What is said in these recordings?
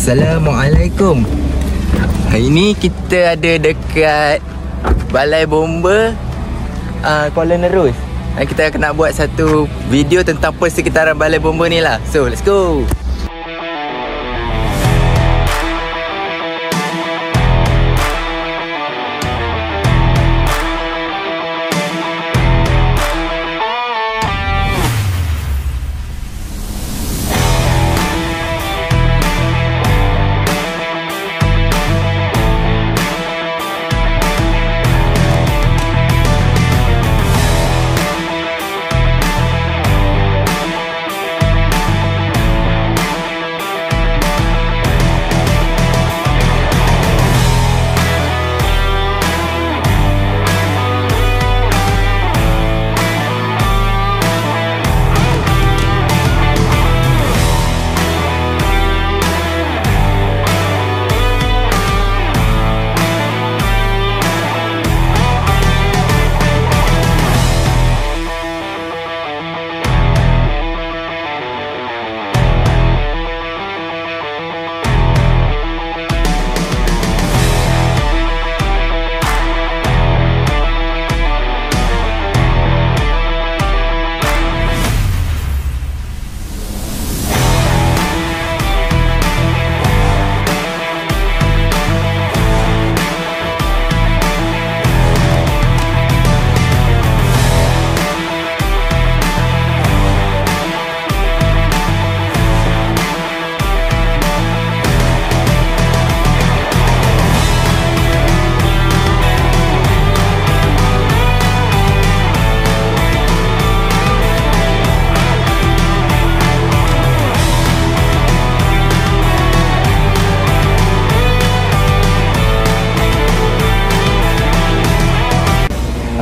Assalamualaikum. Hari ni kita ada dekat Balai Bomba Kuala Nerus. Kita nak buat satu video tentang persekitaran Balai Bomba ni lah. So let's go.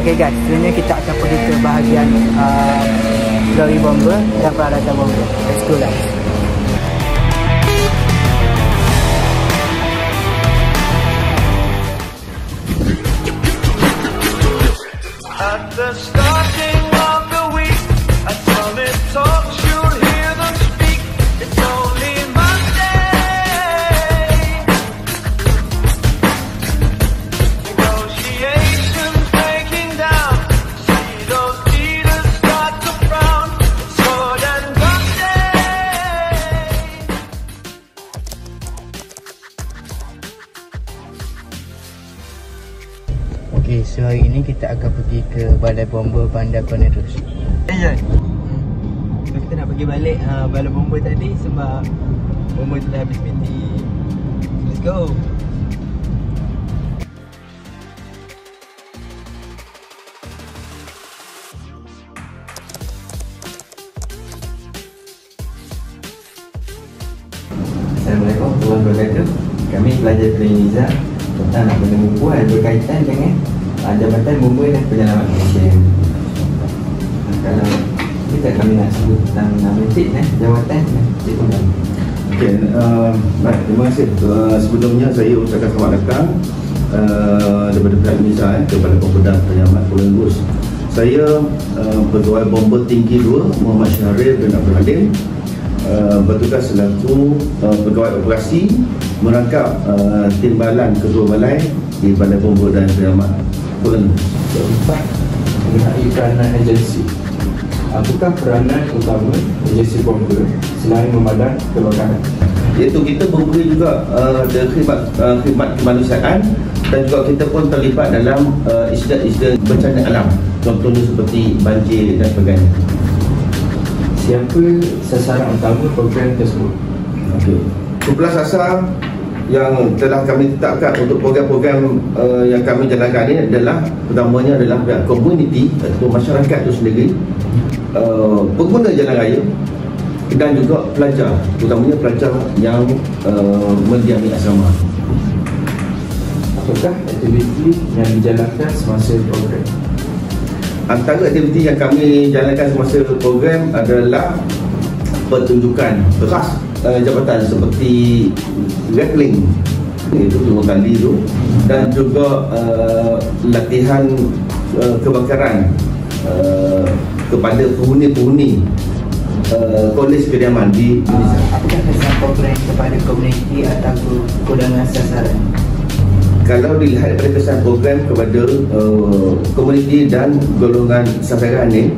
Okay guys, sebenarnya kita akan pergi ke bahagian lori bomba dan peralatan bomba. Let's go guys. At the starting of the week, I tell me talks, you'll hear them speak. It's only Monday. Negotiations breaking down. See those leaders start to frown. Sword and gun day. Okay, so hari ini kita akan pergi ke Balai Bomba Bandar Kuala Nerus. So kita nak pergi balik Balai Bomba tadi sebab bomba tu dah habis meeting. Let's go. Assalamualaikum warahmatullahi wabarakatuh. Kami pelajar Triniza tentang nak menemukan berkaitan dengan Jabatan Bomba dan Penyelamat Malaysia. Kalau kita kami nak sebut tentang nama cik jawatan cik Tuan. Okay, baik, terima kasih. Sebelumnya saya ucapkan selamat datang daripada pihak Indonesia kepada Pemerintah Penyelamat Kuala Nerus. Saya Pegawai Bomba Tinggi 2 Muhammad Syahril bin Abdul Halim, bertugas selaku pegawai operasi merangkap timbalan kedua balai di Balai Bomba dan Penyelamat Kuala Nerus. Keempat, mengenai peranan agensi. Apakah peranan utama agensi bomba selain memadam kebakaran? Iaitu kita memberi juga khidmat kemanusiaan dan juga kita pun terlibat dalam insiden bencana alam, contohnya seperti banjir dan sebagainya. Siapa sasaran utama program tersebut? Okey. Kumpulan sasar yang telah kami tetapkan untuk program-program yang kami jalankan ini adalah pertamanya adalah pihak komuniti atau masyarakat itu sendiri, pengguna jalan raya dan juga pelajar, terutamanya pelajar yang mendiami asrama. Apakah aktiviti yang dijalankan semasa program? Antara aktiviti yang kami jalankan semasa program adalah pertunjukan khas jabatan seperti rappelling, itu 2 kali tu, dan juga latihan kebakaran kepada penghuni-penghuni kolej kediaman di Indonesia. Apakah kesan program kepada komuniti atau golongan sasaran? Kalau dilihat daripada kesan program kepada komuniti dan golongan sasaran ni,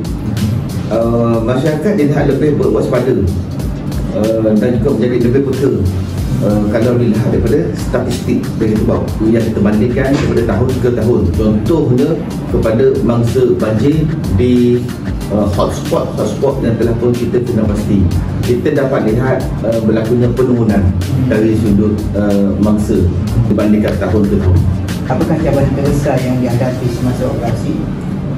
masyarakat dilihat lebih berwaspada dan juga menjadi lebih peka. Kalau dilihat daripada statistik yang kita bandingkan daripada tahun ke tahun, contohnya kepada mangsa banjir di hotspot yang telah pun kita kena pasti, kita dapat lihat berlakunya penurunan dari sudut mangsa dibandingkan tahun ke tahun. Apakah cabaran terbesar yang dihadapi semasa operasi?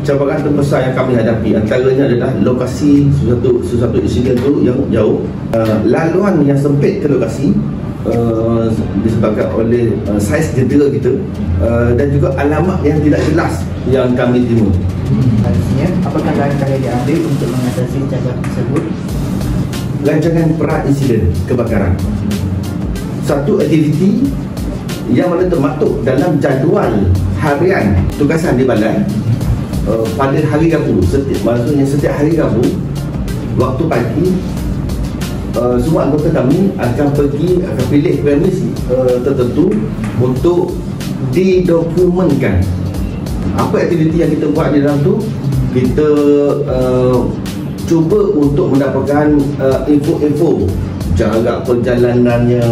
Cabaran terbesar yang kami hadapi antaranya adalah lokasi sesuatu insiden itu yang jauh, laluan yang sempit ke lokasi disebabkan oleh saiz jendela kita, dan juga alamat yang tidak jelas yang kami terima. Selanjutnya, apakah langkah yang diambil untuk mengatasi cabaran tersebut? Rancangan pra-insiden kebakaran, satu aktiviti yang mana termaktub dalam jadual harian tugasan di balai pada hari Rabu. Maksudnya setiap hari Rabu waktu pagi, semua anggota kami akan pilih premis tertentu untuk didokumentkan. Apa aktiviti yang kita buat di dalam tu, kita cuba untuk mendapatkan info-info jarak perjalanannya,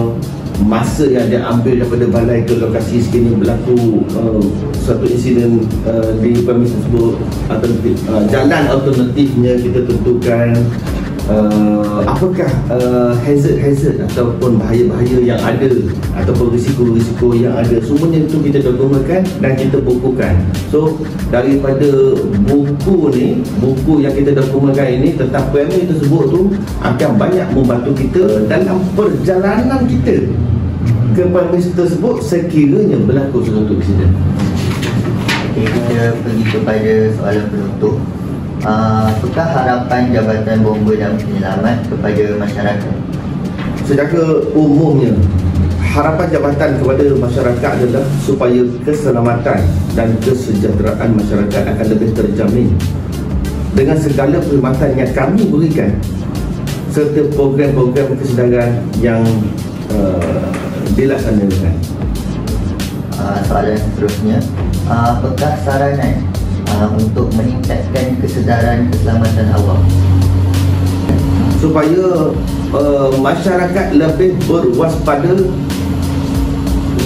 masa yang dia ambil daripada balai ke lokasi sekiranya berlaku satu insiden di premis tersebut, jalan alternatifnya kita tentukan, apakah hazard ataupun bahaya-bahaya yang ada ataupun risiko-risiko yang ada, semuanya itu kita dokumentkan dan kita bukukan. So daripada buku yang kita dokumentkan ini tentang premis tersebut tu akan banyak membantu kita dalam perjalanan kita ke premis tersebut sekiranya berlaku sesuatu insiden. Okay, kita pergi kepada soalan penutup. Apakah harapan Jabatan Bomba dan Penyelamat kepada masyarakat? Secara umumnya, harapan jabatan kepada masyarakat adalah supaya keselamatan dan kesejahteraan masyarakat akan lebih terjamin dengan segala perkhidmatan yang kami berikan serta program-program kesedaran yang dilaksanakan. Soalan seterusnya, apakah saranan untuk meningkatkan kesedaran keselamatan awam supaya masyarakat lebih berwaspada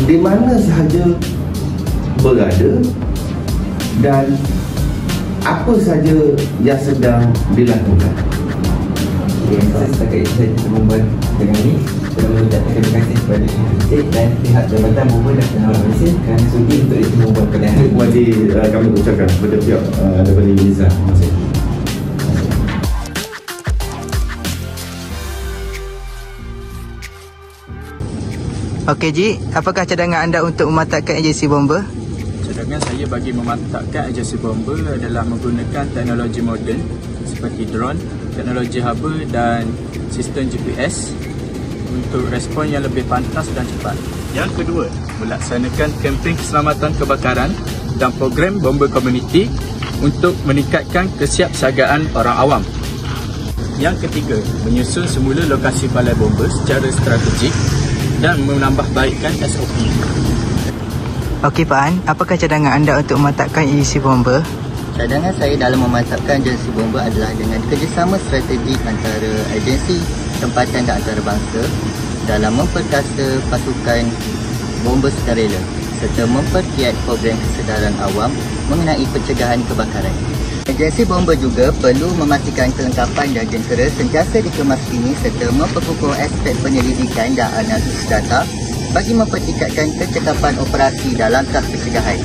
di mana sahaja berada dan apa sahaja yang sedang dilakukan. Setakat itu saya bisa membuat dengan ini. Saya mengucapkan terima kasih kepada Encik dan pihak Jabatan Bomba dan Penyelamat Malaysia kerana sudi untuk itu membuat pilihan. Terima kasih kami ucapkan kepada pihak daripada Indonesia. Terima kasih. Okey Ji, apakah cadangan anda untuk memantapkan agensi bomba? Cadangan saya bagi memantapkan agensi bomba adalah menggunakan teknologi moden seperti drone, teknologi haba dan sistem GPS untuk respon yang lebih pantas dan cepat. Yang kedua, melaksanakan kempen keselamatan kebakaran dan program bomba komuniti untuk meningkatkan kesiapsiagaan orang awam. Yang ketiga, menyusun semula lokasi balai bomba secara strategik dan menambahbaikkan SOP. Okey Pak An, apakah cadangan anda untuk memantapkan agensi bomba? Cadangan saya dalam memantapkan agensi bomba adalah dengan kerjasama strategik antara agensi, tempatan dan antarabangsa dalam memperkasa pasukan bomba sukarela serta memperkiat program kesedaran awam mengenai pencegahan kebakaran. Agensi bomba juga perlu memastikan kelengkapan dan jentera sentiasa dikemas kini serta memperkukuh aspek penyelidikan dan analisis data bagi mempertingkatkan kecekapan operasi dalam tahap pencegahan.